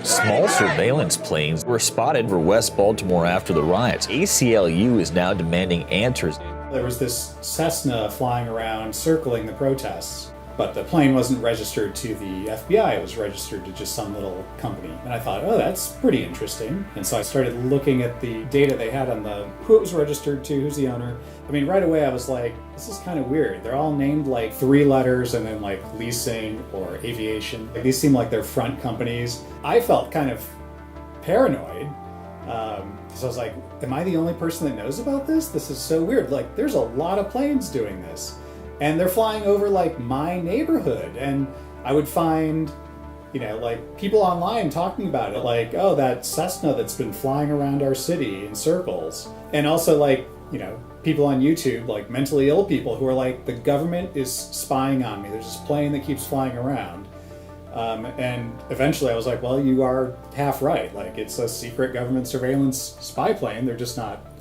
Small surveillance planes were spotted over West Baltimore after the riots. ACLU is now demanding answers. There was this Cessna flying around circling the protests, but the plane wasn't registered to the FBI, it was registered to just some little company. And I thought, oh, that's pretty interesting. And so I started looking at the data they had on who it was registered to, who's the owner. I mean, right away I was like, this is kind of weird. They're all named like 3 letters and then like leasing or aviation. Like, these seem like they're front companies. I felt kind of paranoid. So I was like, am I the only person that knows about this? This is so weird. Like, there's a lot of planes doing this. And they're flying over like my neighborhood. And I would find, like people online talking about it, like, oh, that Cessna that's been flying around our city in circles. And also like, people on YouTube, like mentally ill people who are like, the government is spying on me. There's this plane that keeps flying around. And eventually I was like, well, you are half right. Like, it's a secret government surveillance spy plane. They're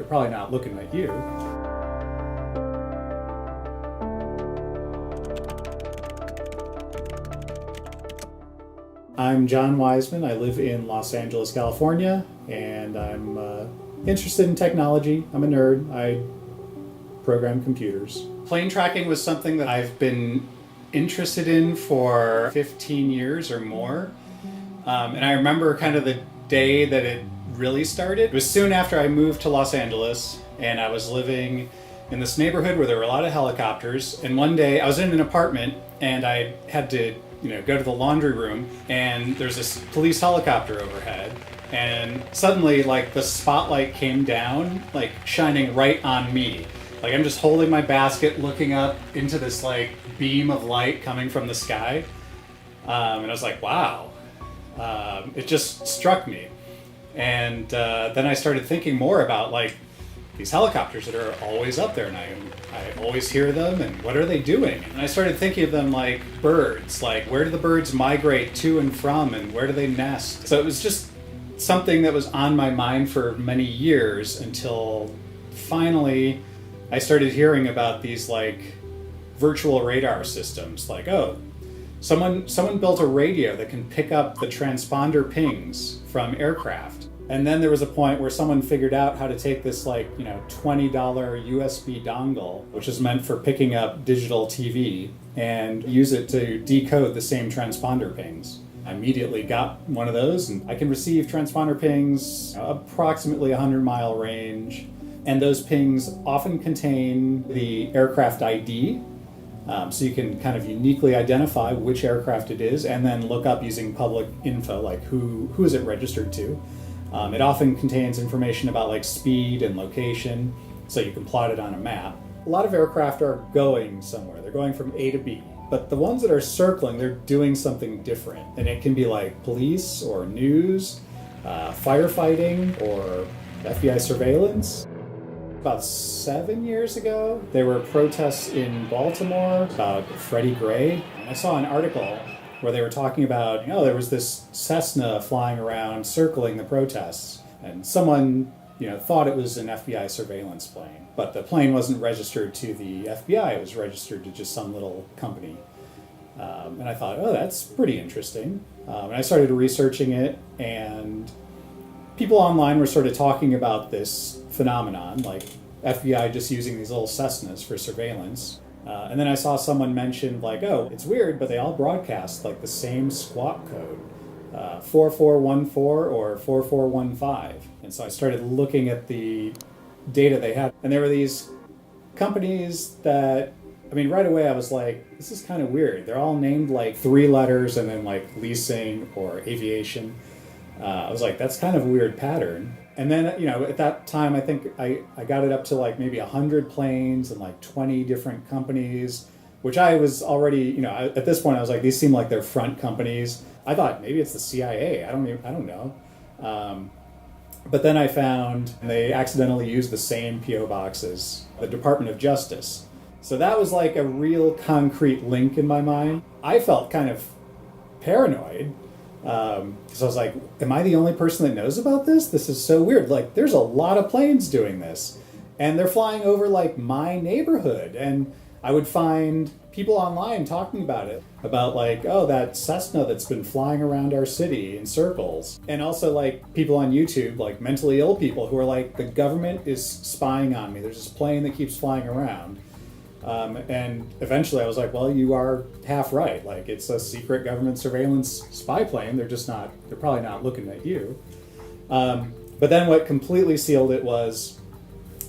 probably not looking at you. I'm John Wiseman. I live in Los Angeles, California, and I'm interested in technology. I'm a nerd. I program computers. Plane tracking was something that I've been interested in for 15 years or more. And I remember kind of the day that it really started. It was soon after I moved to Los Angeles, and I was living in this neighborhood where there were a lot of helicopters. And one day I was in an apartment and I had to go to the laundry room, and there's this police helicopter overhead, and suddenly like the spotlight came down, like shining right on me. Like, I'm just holding my basket looking up into this like beam of light coming from the sky. And I was like, wow. It just struck me. And then I started thinking more about like these helicopters that are always up there, and I always hear them, and what are they doing? And I started thinking of them like birds, like where do the birds migrate to and from, and where do they nest? So it was just something that was on my mind for many years, until finally I started hearing about these like virtual radar systems. Like, oh, someone built a radio that can pick up the transponder pings from aircraft. And then there was a point where someone figured out how to take this like, $20 USB dongle, which is meant for picking up digital TV, and use it to decode the same transponder pings. I immediately got one of those, and I can receive transponder pings approximately 100-mile range. And those pings often contain the aircraft ID, so you can kind of uniquely identify which aircraft it is, and then look up using public info, like who is it registered to. It often contains information about like speed and location, so you can plot it on a map. A lot of aircraft are going somewhere. They're going from A to B. But the ones that are circling, they're doing something different. And it can be like police or news, firefighting, or FBI surveillance. About 7 years ago, there were protests in Baltimore about Freddie Gray. And I saw an article where they were talking about, there was this Cessna flying around circling the protests. And someone, thought it was an FBI surveillance plane. But the plane wasn't registered to the FBI, it was registered to just some little company. And I thought, oh, that's pretty interesting. And I started researching it, and people online were sort of talking about this phenomenon, like FBI just using these little Cessnas for surveillance. And then I saw someone mention like, oh, it's weird, but they all broadcast like the same squawk code, 4414 or 4415. And so I started looking at the data they had, and there were these companies that, right away I was like, this is kind of weird. They're all named like 3 letters and then like leasing or aviation. I was like, that's kind of a weird pattern. And then, at that time, I think I got it up to like maybe 100 planes and like 20 different companies, which I was already, at this point I was like, these seem like they're front companies. I thought maybe it's the CIA. I don't know. But then I found they accidentally used the same P.O. box as the Department of Justice. So that was like a real concrete link in my mind. I felt kind of paranoid. So I was like, am I the only person that knows about this? This is so weird. Like, there's a lot of planes doing this, and they're flying over like my neighborhood. And I would find people online talking about it, about like, oh, that Cessna that's been flying around our city in circles. And also like people on YouTube, like mentally ill people who are like, the government is spying on me. There's this plane that keeps flying around. And eventually I was like, well, you are half right. Like, it's a secret government surveillance spy plane. They're probably not looking at you. But then what completely sealed it was,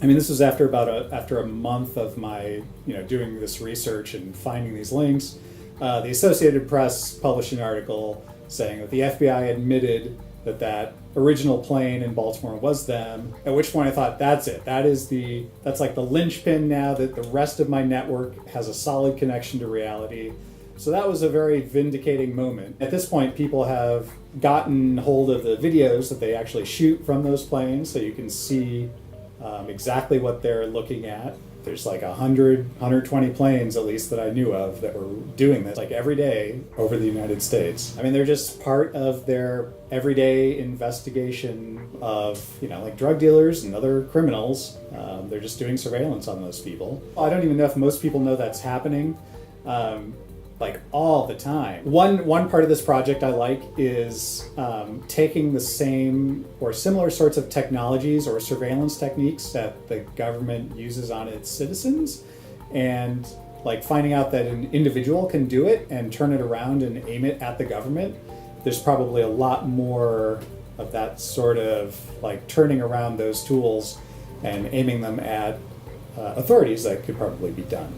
I mean, this was after a month of my, doing this research and finding these links. The Associated Press published an article saying that the FBI admitted that original plane in Baltimore was them. At which point I thought, that's it. That's like the linchpin now that the rest of my network has a solid connection to reality. So that was a very vindicating moment. At this point, people have gotten hold of the videos that they actually shoot from those planes, so you can see exactly what they're looking at. There's like 120 planes at least that I knew of that were doing this like every day over the United States. I mean, they're just part of their everyday investigation of, like drug dealers and other criminals. They're just doing surveillance on those people. I don't even know if most people know that's happening. Like all the time. One part of this project I like is taking the same or similar sorts of technologies or surveillance techniques that the government uses on its citizens, and like finding out that an individual can do it and turn it around and aim it at the government. There's probably a lot more of that sort of like turning around those tools and aiming them at authorities that could probably be done.